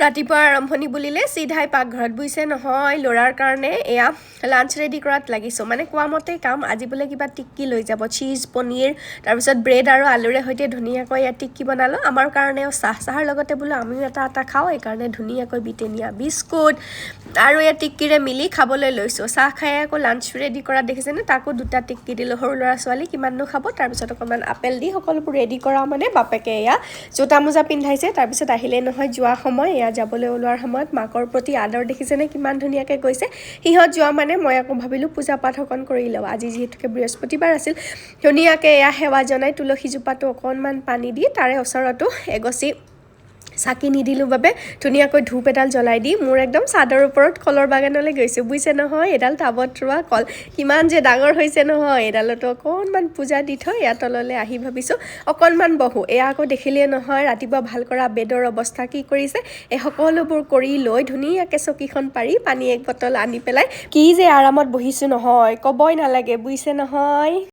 ৰাতিপুৱা আৰম্ভণি বুলিলে চিধাই পাকঘৰত বুইছে নহয় ল'ৰাৰ কাৰণে এয়া লাঞ্চ ৰেডি কৰাত লাগিছোঁ মানে কোৱা মতে কাম আজি বোলে কিবা টিক্কি লৈ যাব চীজ পনীৰ তাৰপিছত ব্ৰেড আৰু আলুৰে সৈতে ধুনীয়াকৈ এয়া টিক্কি বনালোঁ আমাৰ কাৰণেও চাহৰ লগতে বোলো আমিও এটা খাওঁ এইকাৰণে ধুনীয়াকৈ বিটেনীয়া বিস্কুট আৰু এয়া টিক্কিৰে মিলি খাবলৈ লৈছোঁ চাহ খাই আকৌ লাঞ্চ ৰেডি কৰাত দেখিছেনে তাকো দুটা টিক্কি দিলোঁ সৰু ল'ৰা ছোৱালী কিমাননো খাব তাৰপিছত অকণমান আপেল দি সকলোবোৰ ৰেডি কৰা মানে বাপেকে এয়া জোতা মোজা পিন্ধাইছে তাৰপিছত আহিলে নহয় যোৱা সময় এয়া যাবলৈ ওলোৱাৰ সময়ত মাকৰ প্ৰতি আদৰ দেখিছেনে কিমান ধুনীয়াকৈ গৈছে সিহঁত যোৱা মানে মই আকৌ ভাবিলোঁ পূজা পাঠ অকণ কৰি লওঁ আজি যিহেতুকে বৃহস্পতিবাৰ আছিল ধুনীয়াকৈ এয়া সেৱা জনাই তুলসীজোপাটো অকণমান পানী দি তাৰে ওচৰতো এগছি চাকি নিদিলোঁ বাবে ধুনীয়াকৈ ধূপ এডাল জ্বলাই দি মোৰ একদম চাদৰ ওপৰত কলৰ বাগানলৈ গৈছোঁ বুজিছে নহয় এডাল টাবত ৰোৱা কল কিমান যে ডাঙৰ হৈছে নহয় এডালতো অকণমান পূজা দি থৈ ইয়াত তললৈ আহি ভাবিছোঁ অকণমান বহোঁ এয়া আকৌ দেখিলে নহয় ৰাতিপুৱা ভাল কৰা বেডৰ অৱস্থা কি কৰিছে এই সকলোবোৰ কৰি লৈ ধুনীয়াকৈ চকীখন পাৰি পানী এক বটল আনি পেলাই কি যে আৰামত বহিছোঁ নহয় ক'বই নালাগে বুজিছে নহয়।